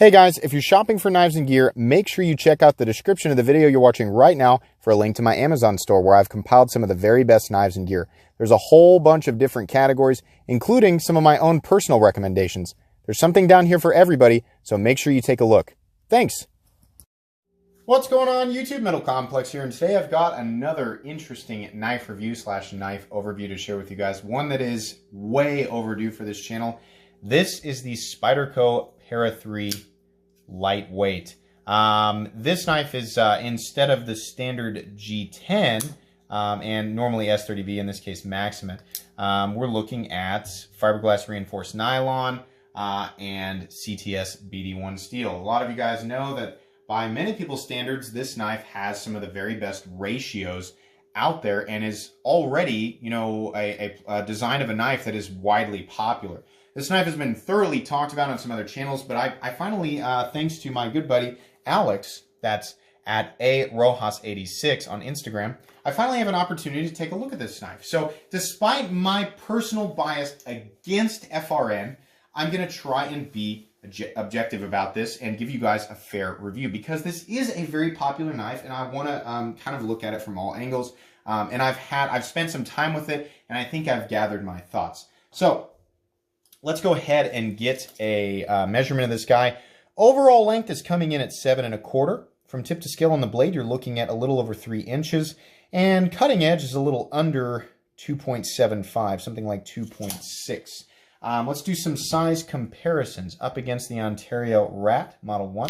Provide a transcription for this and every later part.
Hey guys, if you're shopping for knives and gear, make sure you check out the description of the video you're watching right now for a link to my Amazon store where I've compiled some of the very best knives and gear. There's a whole bunch of different categories, including some of my own personal recommendations. There's something down here for everybody, so make sure you take a look. Thanks! What's going on, YouTube? Metal Complex here, and today I've got another interesting knife review / knife overview to share with you guys. One that is way overdue for this channel. This is the Spyderco Para 3 lightweight. This knife is instead of the standard G10 and normally S30V, in this case Maximum, we're looking at fiberglass reinforced nylon and Cts Bt1 Steel. A lot of you guys know that by many people's standards, this knife has some of the very best ratios out there and is already, you know, a design of a knife that is widely popular. This knife has been thoroughly talked about on some other channels, but I finally, thanks to my good buddy Alex, that's at arojas86 on Instagram, I finally have an opportunity to take a look at this knife. So despite my personal bias against FRN, I'm going to try and be objective about this and give you guys a fair review, because this is a very popular knife and I want to kind of look at it from all angles. And I've spent some time with it and I think I've gathered my thoughts. So let's go ahead and get a measurement of this guy. Overall length is coming in at 7 1/4. From tip to scale on the blade, you're looking at a little over 3 inches. And cutting edge is a little under 2.75, something like 2.6. Let's do some size comparisons up against the Ontario Rat Model 1.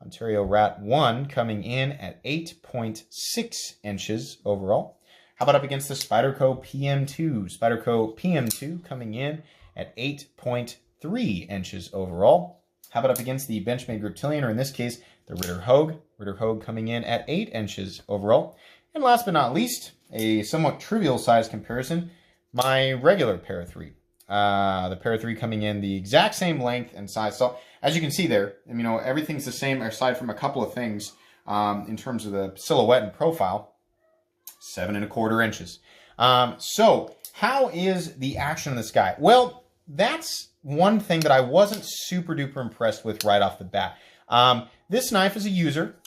Ontario Rat 1 coming in at 8.6 inches overall. How about up against the Spyderco PM2? Spyderco PM2 coming in at 8.3 inches overall. How about up against the Benchmade Reptilian, or in this case, the Ritter Hogue? Ritter Hogue coming in at 8 inches overall. And last but not least, a somewhat trivial size comparison, my regular Para 3. The Para 3 coming in the exact same length and size. So as you can see there, you know, everything's the same aside from a couple of things in terms of the silhouette and profile. 7 1/4 inches. So how is the action on this guy? Well, that's one thing that I wasn't super duper impressed with right off the bat. This knife is a user,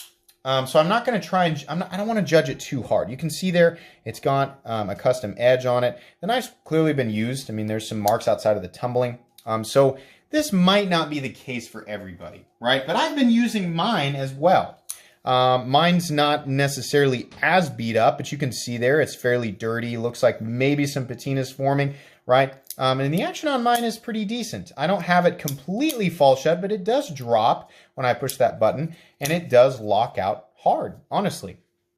so I'm not going to try and I don't want to judge it too hard. You can see there it's got a custom edge on it. The knife's clearly been used. I mean, there's some marks outside of the tumbling. So this might not be the case for everybody, right? But I've been using mine as well. Mine's not necessarily as beat up, but you can see there it's fairly dirty. Looks like maybe some patina's forming, right? And the action on mine is pretty decent. I don't have it completely fall shut, but it does drop when I push that button, and it does lock out hard, honestly.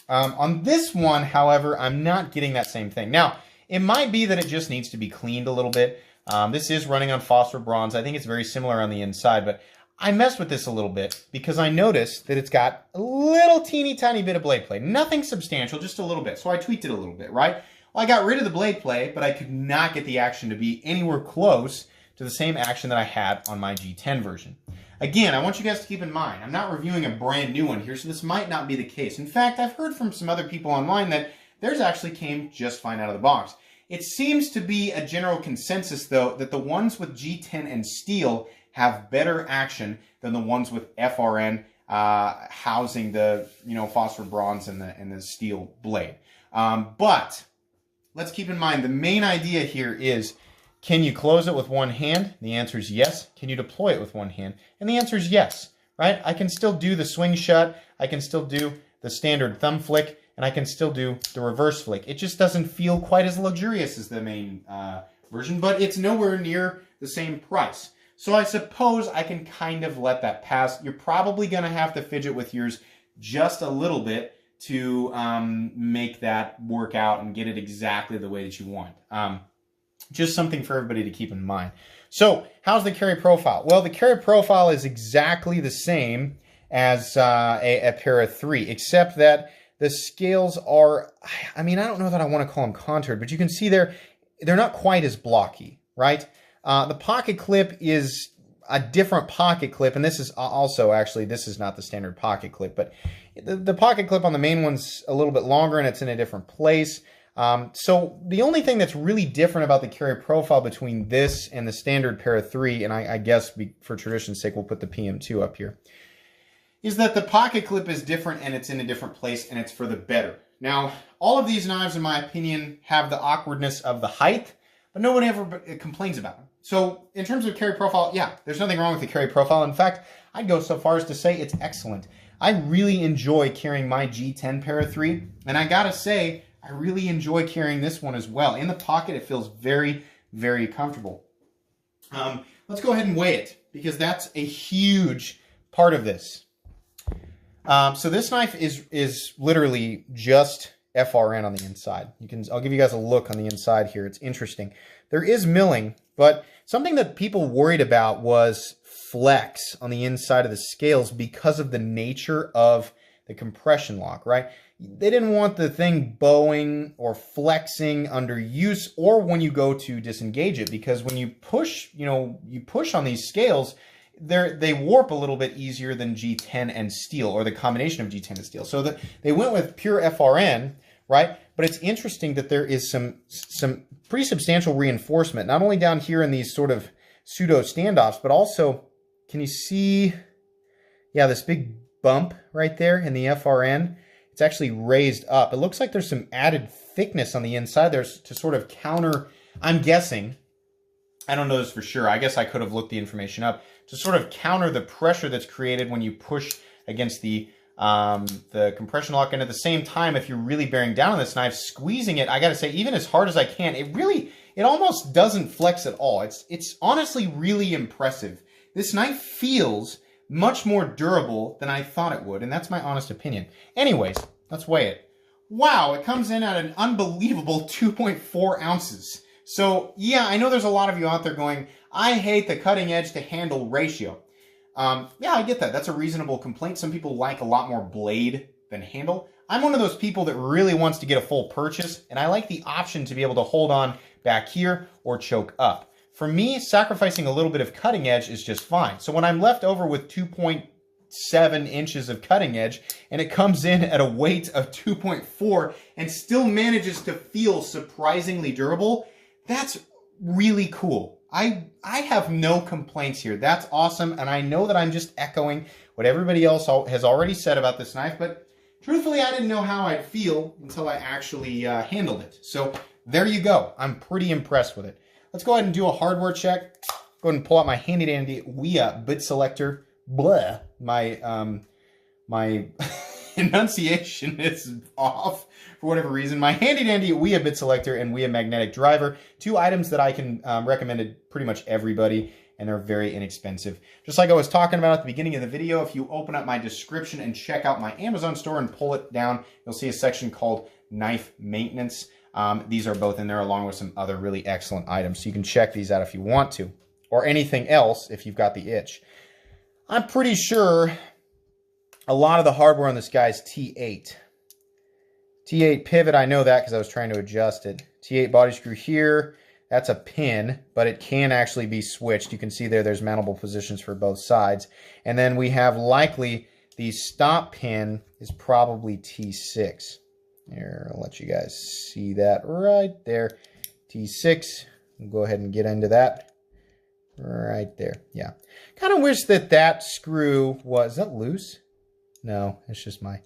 On this one, however, I'm not getting that same thing. Now, it might be that it just needs to be cleaned a little bit. This is running on phosphor bronze. I think it's very similar on the inside, but I messed with this a little bit because I noticed that it's got a little teeny tiny bit of blade play. Nothing substantial, just a little bit. So I tweaked it a little bit, right? Well, I got rid of the blade play, but I could not get the action to be anywhere close to the same action that I had on my G10 version. Again, I want you guys to keep in mind, I'm not reviewing a brand new one here, so this might not be the case. In fact, I've heard from some other people online that theirs actually came just fine out of the box. It seems to be a general consensus, though, that the ones with G10 and steel have better action than the ones with FRN housing the, you know, phosphor bronze and the steel blade. But let's keep in mind the main idea here is, can you close it with one hand? The answer is yes. Can you deploy it with one hand? And the answer is yes, right? I can still do the swing shut. I can still do the standard thumb flick, and I can still do the reverse flick. It just doesn't feel quite as luxurious as the main version, but it's nowhere near the same price. So I suppose I can kind of let that pass. You're probably going to have to fidget with yours just a little bit to make that work out and get it exactly the way that you want. Just something for everybody to keep in mind. So how's the carry profile? Well, the carry profile is exactly the same as a Para 3, except that the scales are, I mean, I don't know that I want to call them contoured, but you can see they're not quite as blocky, right? The pocket clip is a different pocket clip, and this is also, actually, this is not the standard pocket clip, but the pocket clip on the main one's a little bit longer and it's in a different place. So the only thing that's really different about the carry profile between this and the standard Para 3, and I guess for tradition's sake, we'll put the PM2 up here, is that the pocket clip is different and it's in a different place and it's for the better. Now, all of these knives, in my opinion, have the awkwardness of the height, but no one ever complains about them. So in terms of carry profile, yeah, there's nothing wrong with the carry profile. In fact, I'd go so far as to say it's excellent. I really enjoy carrying my G10 Para 3, and I gotta say, I really enjoy carrying this one as well. In the pocket, it feels very, very comfortable. Let's go ahead and weigh it, because that's a huge part of this. So this knife is literally just FRN on the inside. I'll give you guys a look on the inside here. It's interesting. There is milling, but something that people worried about was flex on the inside of the scales because of the nature of the compression lock, right? They didn't want the thing bowing or flexing under use or when you go to disengage it, because when you push, you push on these scales, they warp a little bit easier than G10 and steel, or the combination of G10 and steel. So they went with pure FRN, right? But it's interesting that there is some pretty substantial reinforcement, not only down here in these sort of pseudo standoffs, but also, can you see, yeah, this big bump right there in the FRN? It's actually raised up. It looks like there's some added thickness on the inside there to sort of counter, I'm guessing, I don't know this for sure, I guess I could have looked the information up, to sort of counter the pressure that's created when you push against the compression lock. And at the same time, if you're really bearing down on this knife, squeezing it, I gotta say, even as hard as I can, it almost doesn't flex at all. It's honestly really impressive. This knife feels much more durable than I thought it would, and that's my honest opinion. Anyways, let's weigh it. Wow, it comes in at an unbelievable 2.4 ounces. So yeah, I know there's a lot of you out there going, I hate the cutting edge to handle ratio. Yeah, I get that. That's a reasonable complaint. Some people like a lot more blade than handle. I'm one of those people that really wants to get a full purchase, and I like the option to be able to hold on back here or choke up. For me, sacrificing a little bit of cutting edge is just fine. So when I'm left over with 2.7 inches of cutting edge, and it comes in at a weight of 2.4 and still manages to feel surprisingly durable, that's really cool. I have no complaints here. That's awesome, and I know that I'm just echoing what everybody else has already said about this knife, but truthfully, I didn't know how I'd feel until I actually handled it. So there you go. I'm pretty impressed with it. Let's go ahead and do a hardware check. Go ahead and pull out my handy-dandy WIA bit selector. Blah. My enunciation is off for whatever reason. My handy-dandy WIA bit selector and WIA magnetic driver. Two items that I can recommend to pretty much everybody, and they're very inexpensive. Just like I was talking about at the beginning of the video, if you open up my description and check out my Amazon store and pull it down, you'll see a section called Knife Maintenance. These are both in there along with some other really excellent items. So you can check these out if you want to, or anything else if you've got the itch. I'm pretty sure a lot of the hardware on this guy's T8. T8 pivot, I know that because I was trying to adjust it. T8 body screw here, that's a pin, but it can actually be switched. You can see there's mountable positions for both sides. And then we have likely the stop pin is probably T6. Here, I'll let you guys see that right there. T6. We'll go ahead and get into that. Right there. Yeah. Kind of wish that screw was that loose? No, it's just my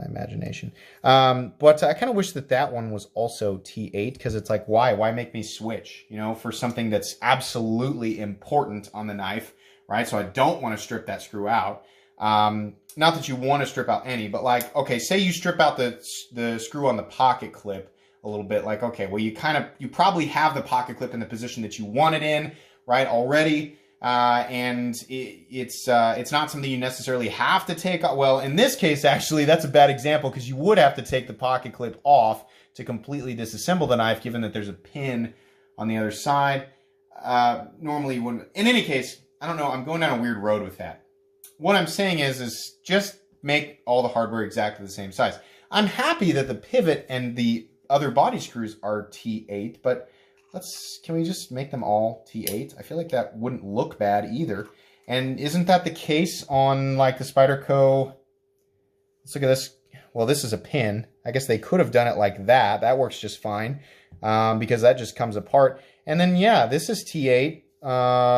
imagination. But I kind of wish that one was also T8, because it's like, why make me switch, for something that's absolutely important on the knife, right? So I don't want to strip that screw out. Not that you want to strip out any, but like, okay, say you strip out the screw on the pocket clip a little bit, like, okay, well, you probably have the pocket clip in the position that you want it in, right, already, and it's not something you necessarily have to take off. Well, in this case, actually, that's a bad example, because you would have to take the pocket clip off to completely disassemble the knife, given that there's a pin on the other side. Normally you wouldn't. In any case, I don't know, I'm going down a weird road with that. What I'm saying is just make all the hardware exactly the same size. I'm happy that the pivot and the other body screws are T8, but can we just make them all T8? I feel like that wouldn't look bad either. And isn't that the case on like the Spyderco? Let's look at this. well, this is a pin. I guess they could have done it like that. That works just fine because that just comes apart. And then, yeah, this is T8.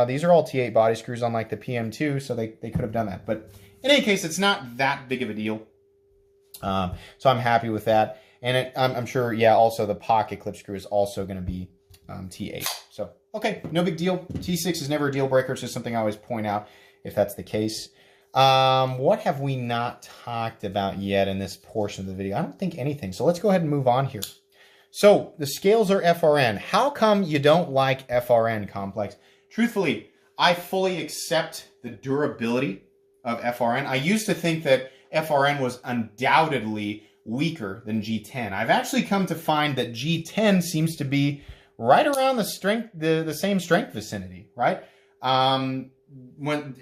These are all T8 body screws on like the PM2, so they could have done that. But in any case, it's not that big of a deal. So I'm happy with that. And I'm sure, yeah, also the pocket clip screw is also going to be T8. So, okay, no big deal. T6 is never a deal breaker. It's just something I always point out if that's the case. What have we not talked about yet in this portion of the video? I don't think anything. So let's go ahead and move on here. So the scales are FRN. How come you don't like FRN, Complex? Truthfully, I fully accept the durability of FRN. I used to think that FRN was undoubtedly weaker than G10. I've actually come to find that G10 seems to be right around the strength, the same strength vicinity, right? When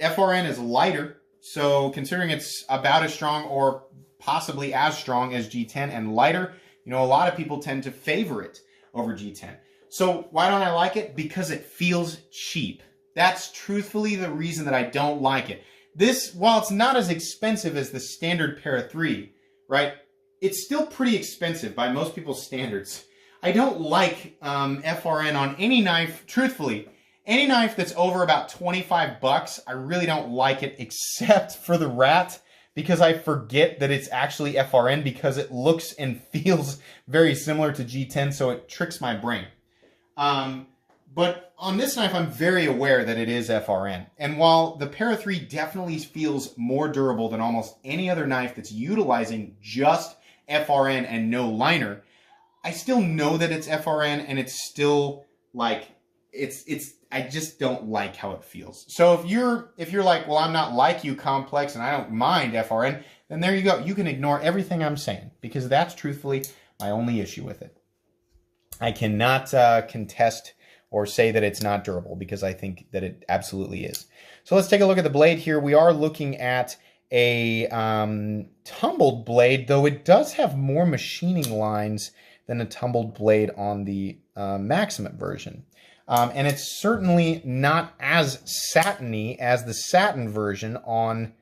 FRN is lighter, so considering it's about as strong or possibly as strong as G10 and lighter, you know, a lot of people tend to favor it over G10. So why don't I like it? Because it feels cheap. That's truthfully the reason that I don't like it. This, while it's not as expensive as the standard Para 3, right, it's still pretty expensive by most people's standards. I don't like FRN on any knife, truthfully. Any knife that's over about 25 bucks, I really don't like it except for the Rat, because I forget that it's actually FRN because it looks and feels very similar to G10, so it tricks my brain. But on this knife, I'm very aware that it is FRN. And while the Para 3 definitely feels more durable than almost any other knife that's utilizing just FRN and no liner, I still know that it's FRN, and it's still like, I just don't like how it feels. So if you're like, well, I'm not like you, Complex, and I don't mind FRN, then there you go. You can ignore everything I'm saying, because that's truthfully my only issue with it. I cannot contest or say that it's not durable, because I think that it absolutely is. So let's take a look at the blade here. We are looking at a tumbled blade, though it does have more machining lines than a tumbled blade on the Maximum version. And it's certainly not as satiny as the satin version on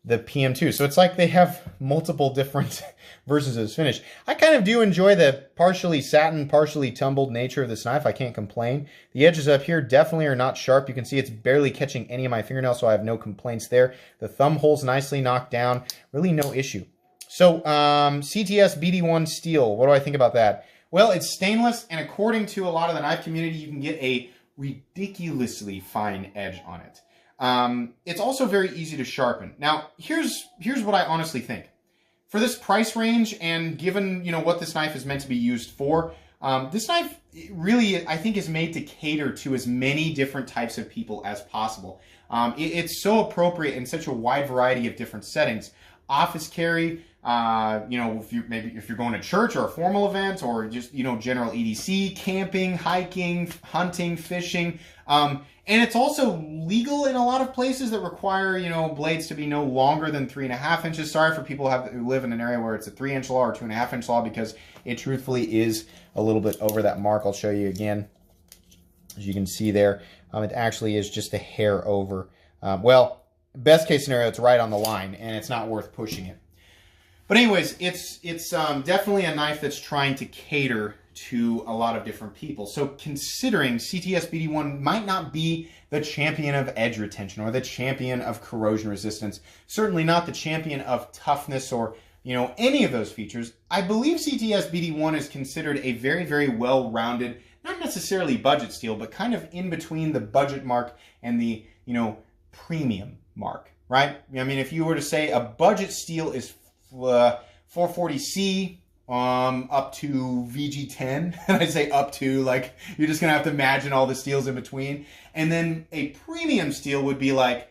the PM2. So it's like they have multiple different versions of this finish. I kind of do enjoy the partially satin, partially tumbled nature of this knife. I can't complain. The edges up here definitely are not sharp. You can see it's barely catching any of my fingernails, so I have no complaints there. The thumb hole's nicely knocked down. Really no issue. So Cts Bt1 Steel, what do I think about that? Well, it's stainless, and according to a lot of the knife community, you can get a ridiculously fine edge on it. It's also very easy to sharpen. Now, here's what I honestly think. For this price range, and given, you know, what this knife is meant to be used for, this knife really, I think, is made to cater to as many different types of people as possible. It's so appropriate in such a wide variety of different settings. Office carry, you know, if you're going to church or a formal event, or just, you know, general EDC, camping, hiking, hunting, fishing. And it's also legal in a lot of places that require, you know, blades to be no longer than 3.5 inches. Sorry for people who live in an area where it's a 3-inch law or 2.5-inch law, because it truthfully is a little bit over that mark. I'll show you again. As you can see there, it actually is just a hair over. Well, best case scenario, it's right on the line, and it's not worth pushing it. But anyways, it's definitely a knife that's trying to cater to a lot of different people. So considering Cts Bt1 might not be the champion of edge retention or the champion of corrosion resistance, certainly not the champion of toughness or, you know, any of those features, I believe Cts Bt1 is considered a very, very well-rounded, not necessarily budget steel, but kind of in between the budget mark and the, you know, premium mark, right? I mean, if you were to say a budget steel is 440C up to VG10, and I say up to, like, you're just gonna have to imagine all the steels in between, and then a premium steel would be like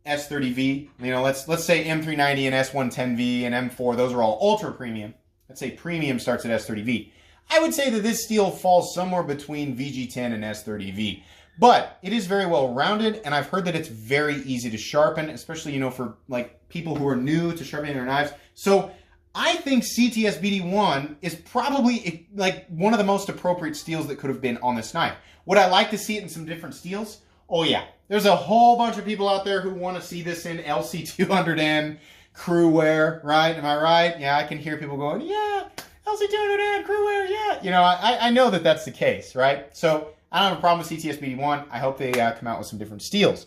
S30V. You know, let's say M390 and S110V and M4, those are all ultra premium. Let's say premium starts at S30V. I would say that this steel falls somewhere between VG10 and S30V. But it is very well rounded, and I've heard that it's very easy to sharpen, especially, you know, for like people who are new to sharpening their knives. So I think Cts Bt1 is probably like one of the most appropriate steels that could have been on this knife. Would I like to see it in some different steels? Oh yeah. There's a whole bunch of people out there who want to see this in LC200N, crew wear, right? Am I right? Yeah, I can hear people going, yeah, LC200 crew wear, yeah. You know, I know that that's the case, right? So I don't have a problem with Cts Bt1. I hope they come out with some different steels.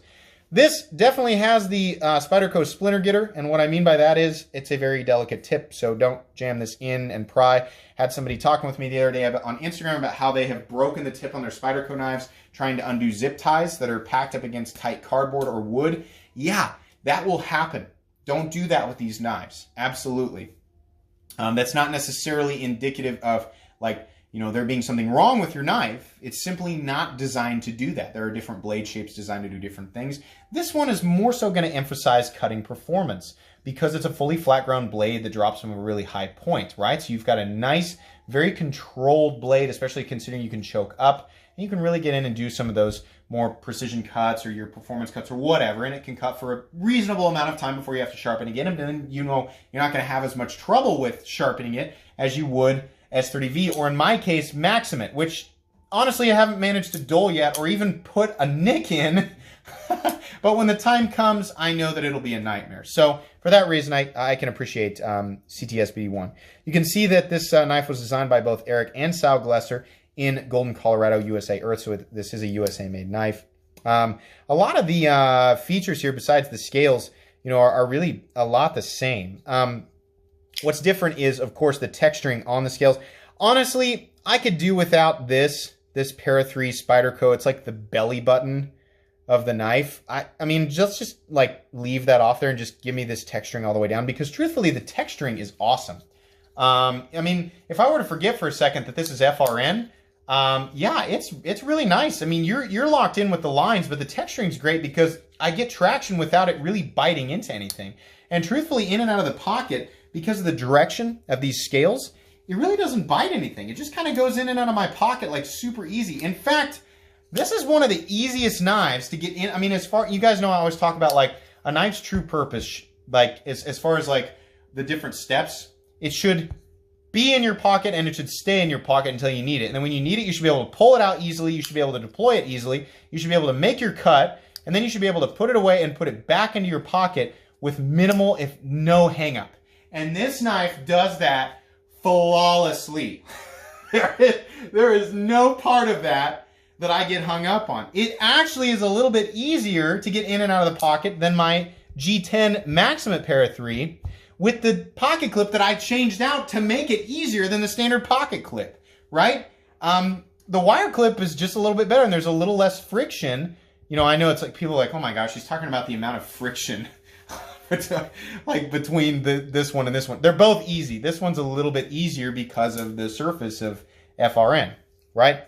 This definitely has the Spyderco splinter getter, and what I mean by that is it's a very delicate tip, so don't jam this in and pry. Had somebody talking with me the other day on Instagram about how they have broken the tip on their Spyderco knives trying to undo zip ties that are packed up against tight cardboard or wood. Yeah, that will happen. Don't do that with these knives. Absolutely. That's not necessarily indicative of, like, you know, there being something wrong with your knife. It's simply not designed to do that. There are different blade shapes designed to do different things. This one is more so going to emphasize cutting performance because it's a fully flat ground blade that drops from a really high point, right? So you've got a nice, very controlled blade, especially considering you can choke up, and you can really get in and do some of those more precision cuts or your performance cuts or whatever, and it can cut for a reasonable amount of time before you have to sharpen again, and then, you know, you're not going to have as much trouble with sharpening it as you would S30V, or in my case, Maximate, which honestly I haven't managed to dull yet or even put a nick in. But when the time comes, I know that it'll be a nightmare. So for that reason, I can appreciate CTS Bt1. You can see that this knife was designed by both Eric and Sal Glesser in Golden, Colorado, USA Earth. So this is a USA-made knife. A lot of the features here, besides the scales, you know, are really a lot the same. What's different is, of course, the texturing on the scales. Honestly, I could do without this Para 3 Spyderco. It's like the belly button of the knife. I mean, just like leave that off there and just give me this texturing all the way down, because truthfully, the texturing is awesome. I mean, if I were to forget for a second that this is FRN, yeah, it's really nice. I mean, you're locked in with the lines, but the texturing is great because I get traction without it really biting into anything. And truthfully, in and out of the pocket, because of the direction of these scales, it really doesn't bite anything. It just kind of goes in and out of my pocket like super easy. In fact, this is one of the easiest knives to get in. I mean, as far, you guys know I always talk about like a knife's true purpose, like as far as like the different steps, it should be in your pocket and it should stay in your pocket until you need it. And then when you need it, you should be able to pull it out easily. You should be able to deploy it easily. You should be able to make your cut, and then you should be able to put it away and put it back into your pocket with minimal, if no, hang up. And this knife does that flawlessly. There is no part of that I get hung up on. It actually is a little bit easier to get in and out of the pocket than my G10 Maximate Para 3 with the pocket clip that I changed out to make it easier than the standard pocket clip, right? The wire clip is just a little bit better and there's a little less friction. You know, I know it's like people are like, oh my gosh, she's talking about the amount of friction like between this one and this one. They're both easy. This one's a little bit easier because of the surface of FRN, right?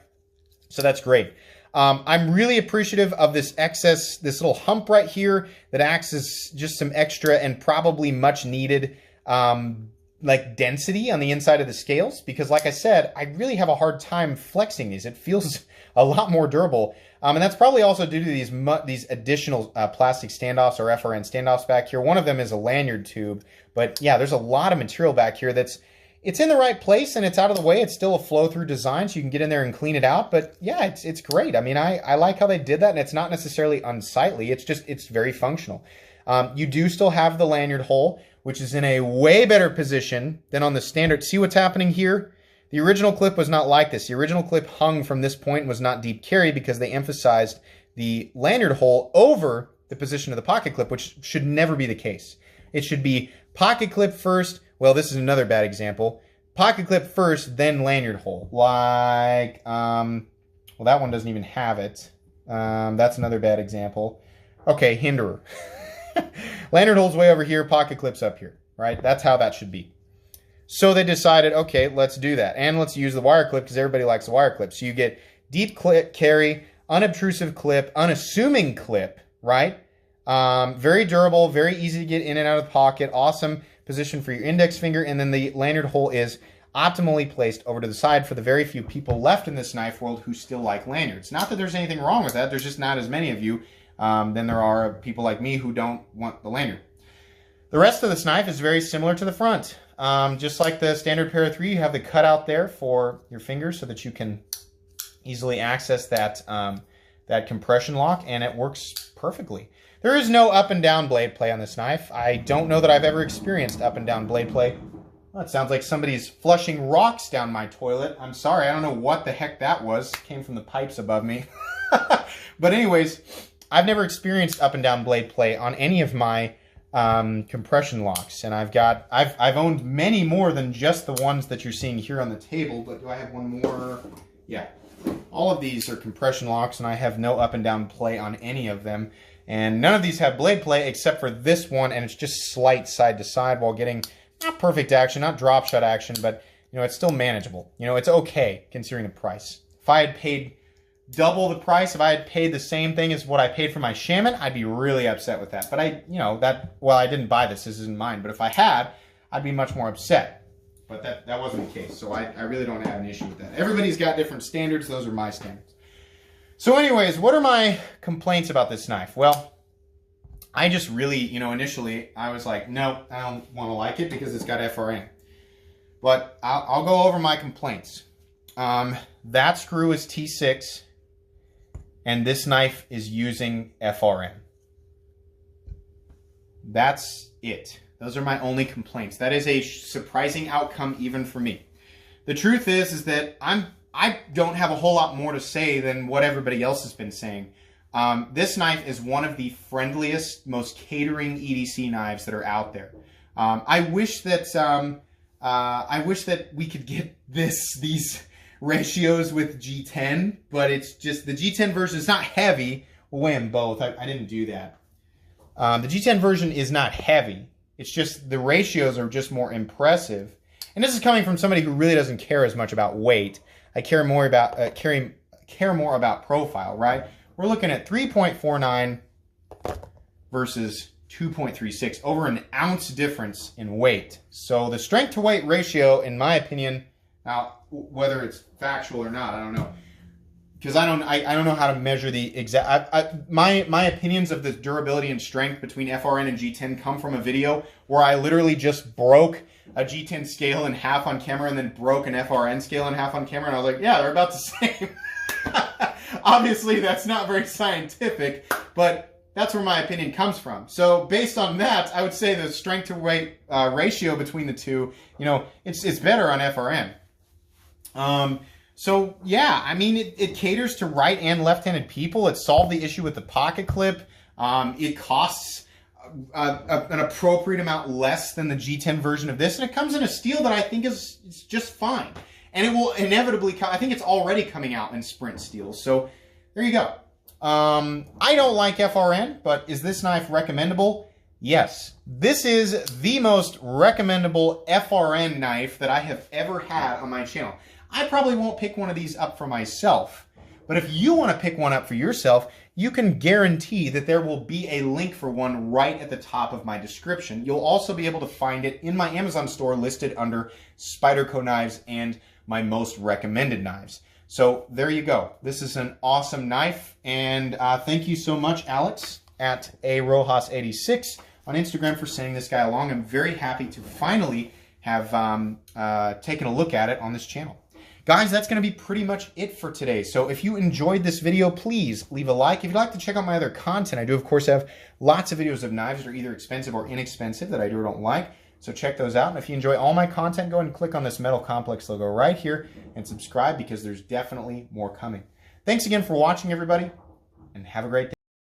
So that's great. I'm really appreciative of this this little hump right here that acts as just some extra and probably much needed like density on the inside of the scales, because like I said, I really have a hard time flexing these. It feels a lot more durable. And that's probably also due to these additional plastic standoffs or FRN standoffs back here. One of them is a lanyard tube, but yeah, there's a lot of material back here it's in the right place and it's out of the way. It's still a flow-through design, so you can get in there and clean it out. But yeah, it's great. I mean, I like how they did that, and it's not necessarily unsightly. It's very functional. You do still have the lanyard hole, which is in a way better position than on the standard. See what's happening here? The original clip was not like this. The original clip hung from this point and was not deep carry because they emphasized the lanyard hole over the position of the pocket clip, which should never be the case. It should be pocket clip first. Well, this is another bad example. Pocket clip first, then lanyard hole. Like, well, that one doesn't even have it. That's another bad example. Okay, hinderer. Lanyard hole's way over here, pocket clip's up here, right? That's how that should be. So they decided, okay, let's do that. And let's use the wire clip because everybody likes the wire clip. So you get deep clip carry, unobtrusive clip, unassuming clip, right? Very durable, very easy to get in and out of the pocket, awesome position for your index finger, and then the lanyard hole is optimally placed over to the side for the very few people left in this knife world who still like lanyards. Not that there's anything wrong with that, there's just not as many of you than there are people like me who don't want the lanyard. The rest of this knife is very similar to the front. Just like the standard Para 3, you have the cutout there for your fingers so that you can easily access that, that compression lock, and it works perfectly. There is no up and down blade play on this knife. I don't know that I've ever experienced up and down blade play. Well, it sounds like somebody's flushing rocks down my toilet. I'm sorry, I don't know what the heck that was. It came from the pipes above me. But anyways, I've never experienced up and down blade play on any of my compression locks, and I've owned many more than just the ones that you're seeing here on the table. But do I have one more? Yeah, all of these are compression locks, and I have no up and down play on any of them, and none of these have blade play except for this one, and it's just slight side to side while getting not perfect action, not drop shot action, but you know, it's still manageable. You know, it's okay considering the price. If I had paid double the price, if I had paid the same thing as what I paid for my Shaman, I'd be really upset with that. But well, I didn't buy this isn't mine, but if I had, I'd be much more upset. But that wasn't the case, so I really don't have an issue with that. Everybody's got different standards. Those are my standards. So anyways, what are my complaints about this knife? Well, I just really, initially I was like, no, I don't want to like it because it's got FRN. But I'll go over my complaints. That screw is T6, and this knife is using FRN. That's it. Those are my only complaints. That is a surprising outcome even for me. The truth is that I don't have a whole lot more to say than what everybody else has been saying. This knife is one of the friendliest, most catering EDC knives that are out there. I wish that we could get these ratios with G10, but it's just the G10 version is not heavy. We'll weigh them both. I didn't do that. The G10 version is not heavy. It's just the ratios are just more impressive. And this is coming from somebody who really doesn't care as much about weight. I care more about care more about profile, right? We're looking at 3.49 versus 2.36, over an ounce difference in weight. So the strength to weight ratio, in my opinion, now whether it's factual or not, I don't know, because I don't know how to measure the exact. My opinions of the durability and strength between FRN and G10 come from a video where I literally just broke a G10 scale in half on camera and then broke an FRN scale in half on camera, and I was like, yeah, they're about the same. Obviously, that's not very scientific, but that's where my opinion comes from. So based on that, I would say the strength to weight ratio between the two, it's better on FRN. So yeah, I mean, it caters to right and left-handed people. It solved the issue with the pocket clip. It costs an appropriate amount less than the G10 version of this, and it comes in a steel that I think is just fine. And it will inevitably come. I think it's already coming out in sprint steels. So there you go. I don't like FRN, but is this knife recommendable? Yes. This is the most recommendable FRN knife that I have ever had on my channel. I probably won't pick one of these up for myself, but if you want to pick one up for yourself, you can guarantee that there will be a link for one right at the top of my description. You'll also be able to find it in my Amazon store listed under Spyderco knives and my most recommended knives. So there you go. This is an awesome knife, and thank you so much, Alex, at arojas86 on Instagram for sending this guy along. I'm very happy to finally have taken a look at it on this channel. Guys, that's going to be pretty much it for today. So if you enjoyed this video, please leave a like. If you'd like to check out my other content, I do, of course, have lots of videos of knives that are either expensive or inexpensive that I do or don't like. So check those out. And if you enjoy all my content, go ahead and click on this Metal Complex logo right here and subscribe, because there's definitely more coming. Thanks again for watching, everybody, and have a great day.